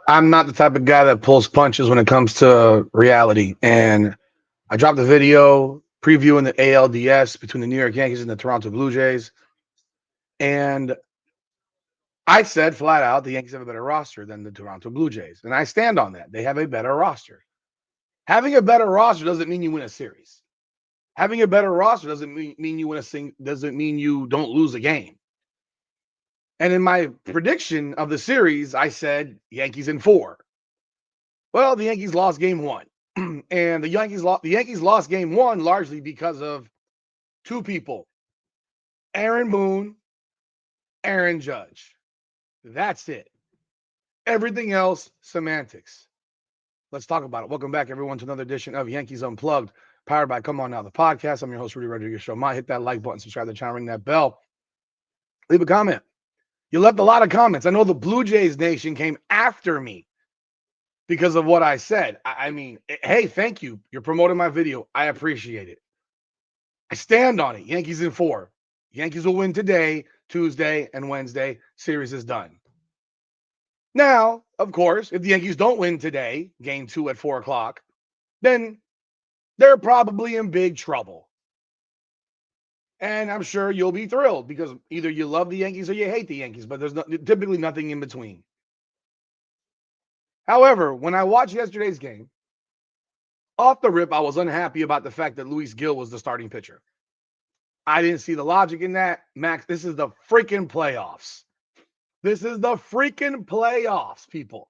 I'm not the type of guy that pulls punches when it comes to reality. And I dropped a video previewing the ALDS between the New York Yankees and the Toronto Blue Jays. And I said flat out the Yankees have a better roster than the Toronto Blue Jays. And I stand on that. They have a better roster. Having a better roster doesn't mean you win a series. Having a better roster doesn't mean you win doesn't mean you don't lose a game. And in my prediction of the series, I said Yankees in 4. Well, the Yankees lost game 1. And the Yankees lost game 1 largely because of two people. Aaron Boone, Aaron Judge. That's it. Everything else semantics. Let's talk about it. Welcome back, everyone, to another edition of Yankees Unplugged, powered by Come On Now, the podcast. I'm your host, Rudy Rodriguez Show. Hit that like button, subscribe to the channel, ring that bell, leave a comment. You left a lot of comments. I know the Blue Jays Nation came after me because of what I said. I mean, hey, thank you. You're promoting my video. I appreciate it. I stand on it. Yankees in 4. Yankees will win today, Tuesday, and Wednesday. Series is done. Now, of course, if the Yankees don't win today, game 2 at 4 o'clock, then they're probably in big trouble. And I'm sure you'll be thrilled because either you love the Yankees or you hate the Yankees, but there's typically nothing in between. However, when I watched yesterday's game, off the rip, I was unhappy about the fact that Luis Gil was the starting pitcher. I didn't see the logic in that. Max, this is the freaking playoffs. This is the freaking playoffs, people.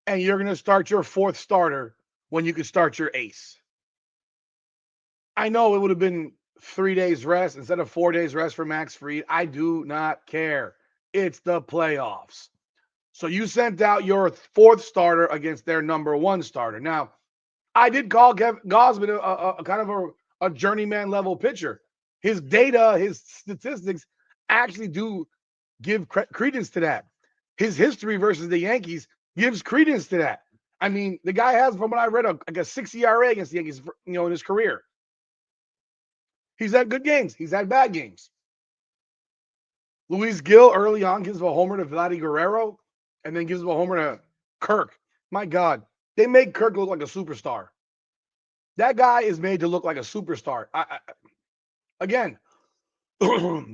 And you're going to start your 4th starter when you can start your ace. I know it would have been 3 days rest instead of 4 days rest for Max Fried. I do not care. It's the playoffs. So you sent out your 4th starter against their number 1 starter. Now, I did call Gausman a kind of a journeyman level pitcher. His data, his statistics actually do give credence to that. His history versus the Yankees gives credence to that. I mean, the guy has, from what I read, like a 6 ERA against the Yankees, in his career. He's had good games. He's had bad games. Luis Gil early on gives a homer to Vladdy Guerrero and then gives a homer to Kirk. My God, they make Kirk look like a superstar. That guy is made to look like a superstar. Again, a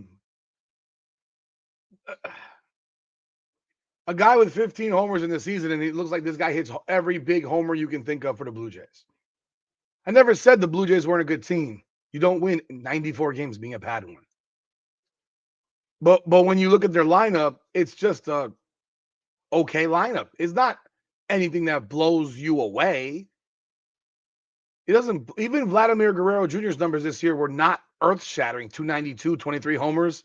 guy with 15 homers in the season, and it looks like this guy hits every big homer you can think of for the Blue Jays. I never said the Blue Jays weren't a good team. You don't win 94 games being a bad one. But when you look at their lineup, it's just a okay lineup. It's not anything that blows you away. It doesn't. Even Vladimir Guerrero Jr.'s numbers this year were not earth-shattering. 292, 23 homers,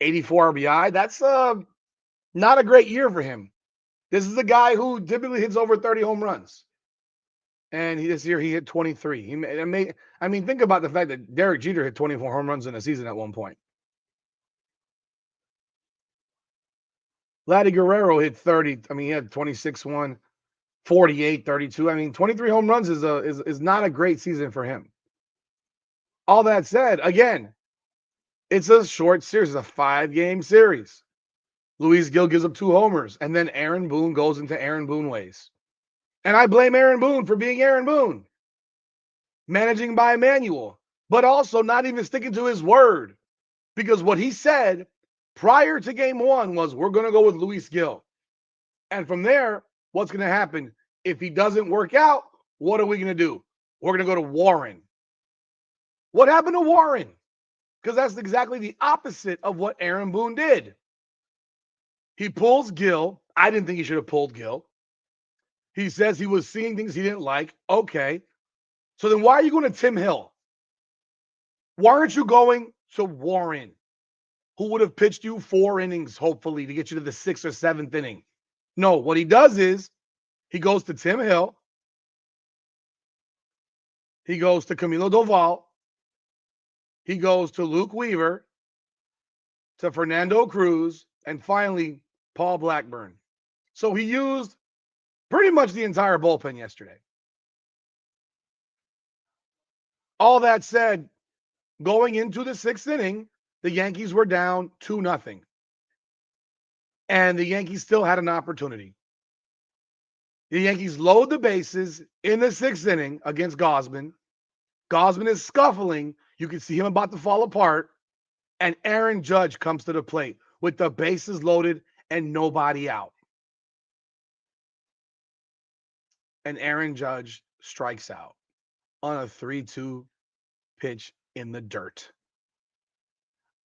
84 RBI. That's not a great year for him. This is a guy who typically hits over 30 home runs. And this year he hit 23. Think about the fact that Derek Jeter hit 24 home runs in a season at one point. Vladdy Guerrero hit 30. He had 26-1, 48, 32. 23 home runs is not a great season for him. All that said, again, it's a short series. It's a 5-game series. Luis Gil gives up 2 homers, and then Aaron Boone goes into Aaron Boone ways. And I blame Aaron Boone for being Aaron Boone, managing by manual, but also not even sticking to his word. Because what he said prior to game 1 was, we're going to go with Luis Gil. And from there, what's going to happen? If he doesn't work out, what are we going to do? We're going to go to Warren. What happened to Warren? Because that's exactly the opposite of what Aaron Boone did. He pulls Gil. I didn't think he should have pulled Gil. He says he was seeing things he didn't like. Okay. So then why are you going to Tim Hill? Why aren't you going to Warren, who would have pitched you 4 innings, hopefully, to get you to the 6th or 7th inning? No, what he does is he goes to Tim Hill. He goes to Camilo Doval. He goes to Luke Weaver, to Fernando Cruz, and finally, Paul Blackburn. So he used pretty much the entire bullpen yesterday. All that said, going into the 6th inning, the Yankees were down 2-0. And the Yankees still had an opportunity. The Yankees load the bases in the 6th inning against Gosman. Gosman is scuffling. You can see him about to fall apart. And Aaron Judge comes to the plate with the bases loaded and nobody out. And Aaron Judge strikes out on a 3-2 pitch in the dirt.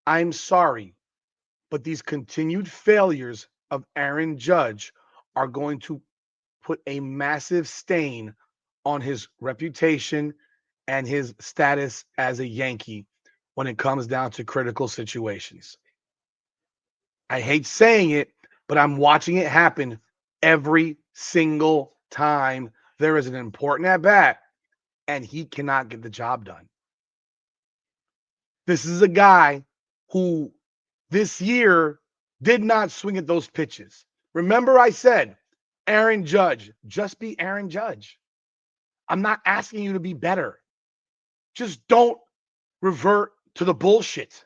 I'm sorry, but these continued failures of Aaron Judge are going to put a massive stain on his reputation and his status as a Yankee when it comes down to critical situations. I hate saying it, but I'm watching it happen every single time there is an important at bat and he cannot get the job done. This is a guy who this year did not swing at those pitches. Remember, I said, Aaron Judge, just be Aaron Judge. I'm not asking you to be better. Just don't revert to the bullshit.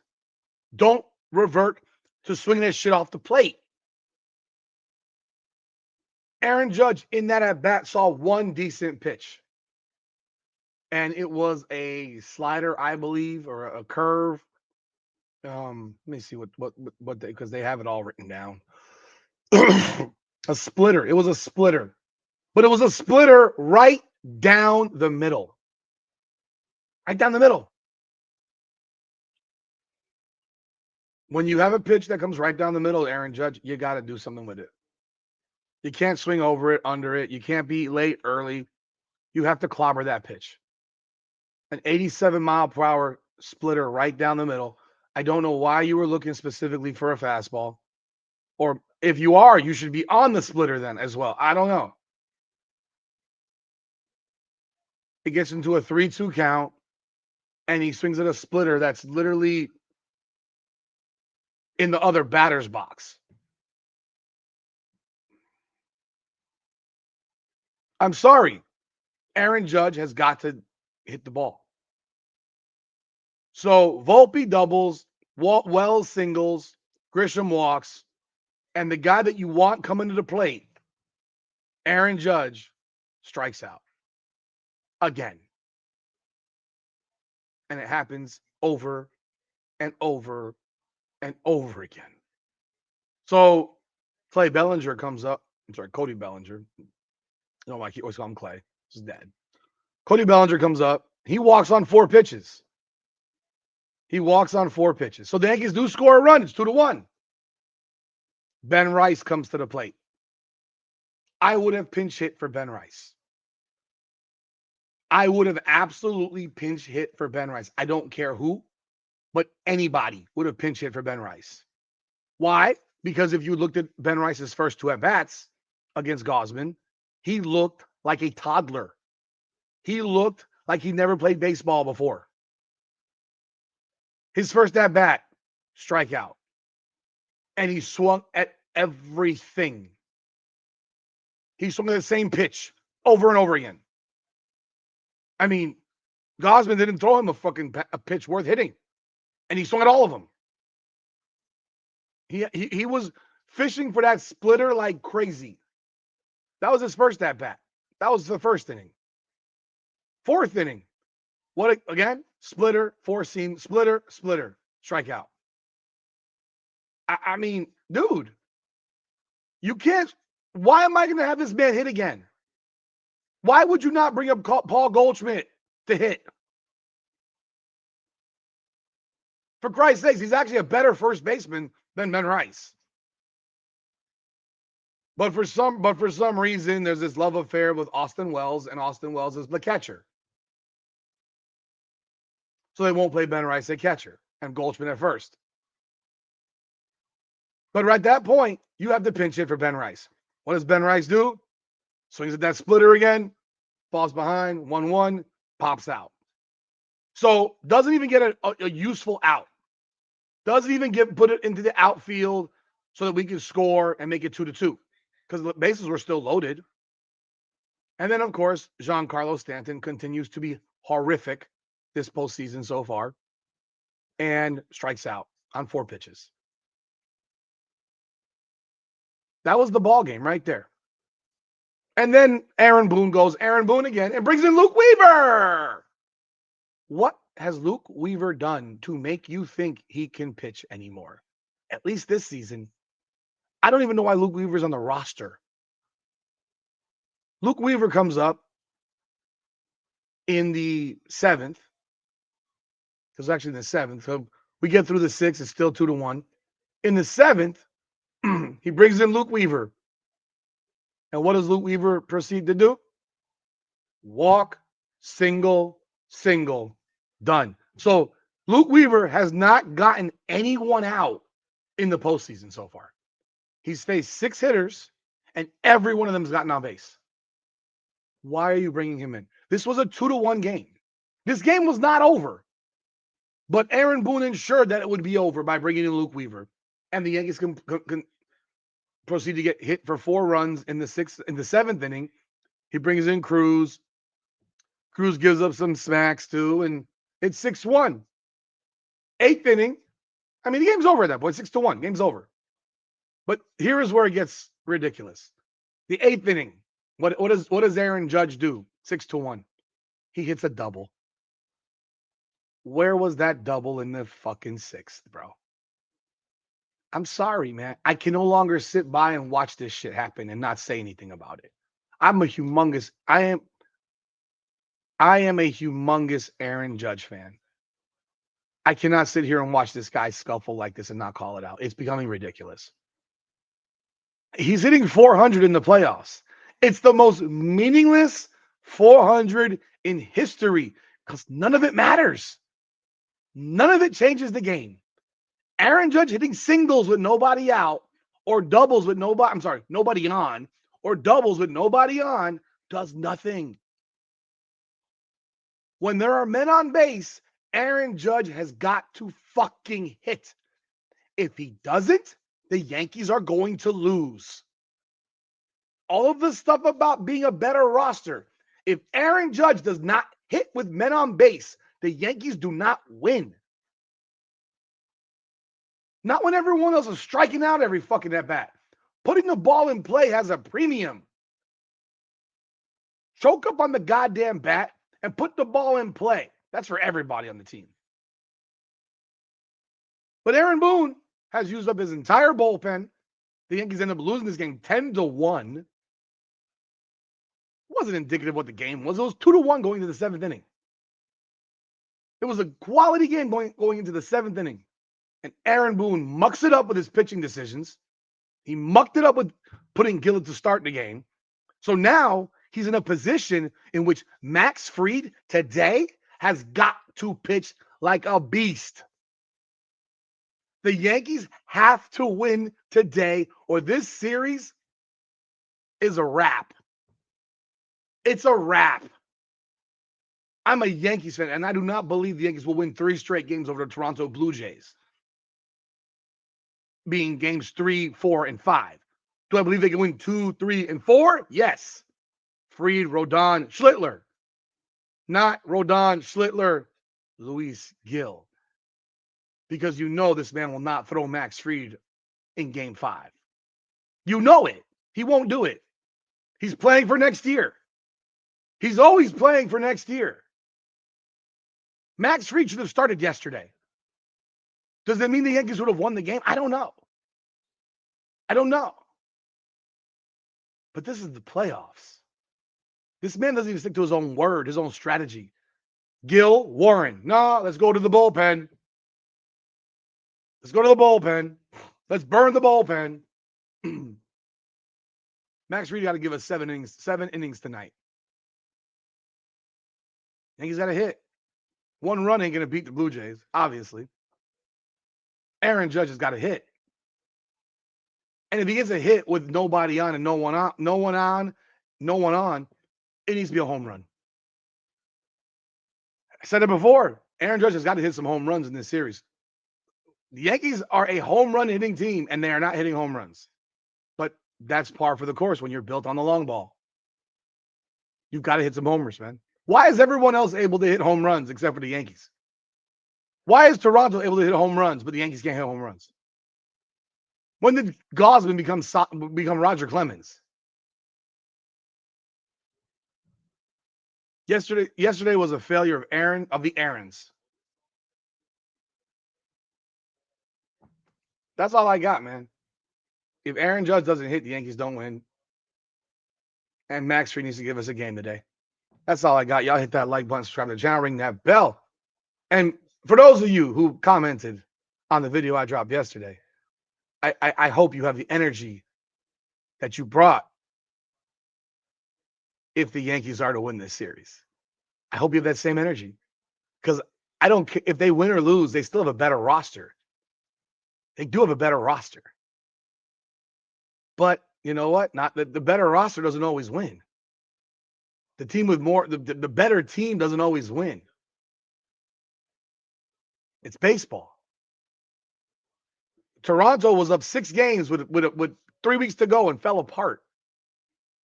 Don't revert to swinging that shit off the plate. Aaron Judge in that at bat saw one decent pitch. And it was a slider, I believe, or a curve. Let me see what they, because they have it all written down. A splitter. It was a splitter. But it was a splitter right down the middle. Right down the middle. When you have a pitch that comes right down the middle, Aaron Judge, you got to do something with it. You can't swing over it, under it. You can't be late, early. You have to clobber that pitch. An 87-mile-per-hour splitter right down the middle. I don't know why you were looking specifically for a fastball. Or if you are, you should be on the splitter then as well. I don't know. It gets into a 3-2 count, and he swings at a splitter that's literally in the other batter's box. I'm sorry. Aaron Judge has got to hit the ball. So Volpe doubles, Wells singles, Grisham walks, and the guy that you want coming to the plate, Aaron Judge, strikes out again. And it happens over and over and over again. So Clay Bellinger comes up. I'm sorry, Cody Bellinger. You know, I always call him Clay. His dad. Cody Bellinger comes up. He walks on 4 pitches. So the Yankees do score a run. It's 2-1. Ben Rice comes to the plate. I would have pinch hit for Ben Rice. I would have absolutely pinch hit for Ben Rice. I don't care who, but anybody would have pinch hit for Ben Rice. Why? Because if you looked at Ben Rice's first 2 at-bats against Gosman, he looked like a toddler. He looked like he never played baseball before. His first at-bat, strikeout. And he swung at everything. He swung at the same pitch over and over again. I mean, Gosman didn't throw him a pitch worth hitting. And he swung at all of them. He was fishing for that splitter like crazy. That was his first at-bat. That was the first inning. 4th inning. What again? Splitter, 4-seam, splitter, strikeout. I mean, dude, you can't. Why am I going to have this man hit again? Why would you not bring up Paul Goldschmidt to hit? For Christ's sakes, he's actually a better first baseman than Ben Rice. But for some reason, there's this love affair with Austin Wells, and Austin Wells is the catcher. So they won't play Ben Rice at catcher and Goldschmidt at first. But at that point, you have to pinch hit for Ben Rice. What does Ben Rice do? Swings at that splitter again, falls behind, 1-1, pops out. So doesn't even get a useful out. Doesn't even put it into the outfield so that we can score and make it 2-2 because the bases were still loaded. And then, of course, Giancarlo Stanton continues to be horrific this postseason so far and strikes out on 4 pitches. That was the ball game right there. And then Aaron Boone goes Aaron Boone again and brings in Luke Weaver. What has Luke Weaver done to make you think he can pitch anymore? At least this season. I don't even know why Luke Weaver's on the roster. Luke Weaver comes up in the 7th. It was actually in the 7th. So we get through the 6th. It's still 2-1. In the 7th, he brings in Luke Weaver. And what does Luke Weaver proceed to do? Walk, single, done. So Luke Weaver has not gotten anyone out in the postseason so far. He's faced 6 hitters, and every one of them has gotten on base. Why are you bringing him in? This was a 2-1 game. This game was not over. But Aaron Boone ensured that it would be over by bringing in Luke Weaver. And the Yankees can proceed to get hit for 4 runs in the 7th inning. He brings in Cruz. Cruz gives up some smacks too, and it's 6-1. 8th inning. I mean, the game's over at that point. 6-1. Game's over. But here is where it gets ridiculous. The 8th inning. What does Aaron Judge do? 6-1. He hits a double. Where was that double in the fucking 6th, bro? I'm sorry, man. I can no longer sit by and watch this shit happen and not say anything about it. I am a humongous Aaron Judge fan. I cannot sit here and watch this guy scuffle like this and not call it out. It's becoming ridiculous. He's hitting 400 in the playoffs. It's the most meaningless 400 in history because none of it matters. None of it changes the game. Aaron Judge hitting singles with nobody out or doubles with nobody on or doubles with nobody on does nothing. When there are men on base, Aaron Judge has got to fucking hit. If he doesn't, the Yankees are going to lose. All of the stuff about being a better roster. If Aaron Judge does not hit with men on base, the Yankees do not win. Not when everyone else is striking out every fucking at bat. Putting the ball in play has a premium. Choke up on the goddamn bat and put the ball in play. That's for everybody on the team. But Aaron Boone has used up his entire bullpen. The Yankees end up losing this game 10-1. It wasn't indicative of what the game was. It was 2-1 going into the 7th inning. It was a quality game going into the 7th inning. And Aaron Boone mucks it up with his pitching decisions. He mucked it up with putting Gillett to start the game. So now he's in a position in which Max Fried today has got to pitch like a beast. The Yankees have to win today or this series is a wrap. It's a wrap. I'm a Yankees fan, and I do not believe the Yankees will win 3 straight games over the Toronto Blue Jays, being games 3, 4, and 5. Do I believe they can win 2, 3, and 4? Yes. Fried, Rodon, Schlittler. Not Rodon, Schlittler, Luis Gil. Because you know this man will not throw Max Fried in game 5. You know it. He won't do it. He's playing for next year. He's always playing for next year. Max Fried should have started yesterday. Does that mean the Yankees would have won the game? I don't know. But this is the playoffs. This man doesn't even stick to his own word, his own strategy. Gil, Warren. No, let's go to the bullpen. Let's go to the bullpen. Let's burn the bullpen. Max Fried got to give us 7 innings tonight. Yankees got to hit. 1 run ain't going to beat the Blue Jays, obviously. Aaron Judge has got to hit. And if he gets a hit with nobody on and no one on, it needs to be a home run. I said it before. Aaron Judge has got to hit some home runs in this series. The Yankees are a home run hitting team, and they are not hitting home runs. But that's par for the course when you're built on the long ball. You've got to hit some homers, man. Why is everyone else able to hit home runs except for the Yankees? Why is Toronto able to hit home runs, but the Yankees can't hit home runs? When did Gausman become Roger Clemens? Yesterday was a failure of the Aarons. That's all I got, man. If Aaron Judge doesn't hit, the Yankees don't win. And Max Fried needs to give us a game today. That's all I got. Y'all hit that like button, subscribe to the channel, ring that bell. And for those of you who commented on the video I dropped yesterday, I hope you have the energy that you brought if the Yankees are to win this series. I hope you have that same energy because I don't care if they win or lose, they still have a better roster. They do have a better roster. But you know what? Not the better roster doesn't always win. The team with more, the better team doesn't always win. It's baseball. Toronto was up 6 games with 3 weeks to go and fell apart.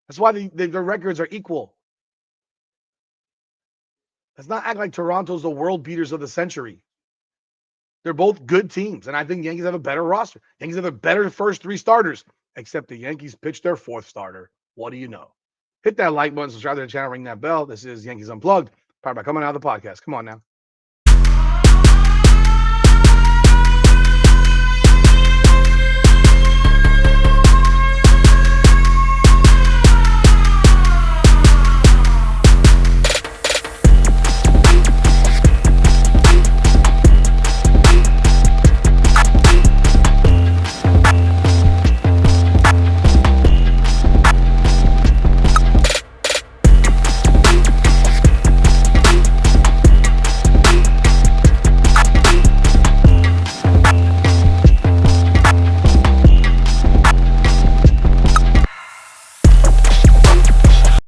That's why the records are equal. Let's not act like Toronto's the world beaters of the century. They're both good teams, and I think Yankees have a better roster. Yankees have a better first 3 starters, except the Yankees pitched their 4th starter. What do you know? Hit that like button, subscribe to the channel, ring that bell. This is Yankees Unplugged, powered by Coming Out of the Podcast. Come on now.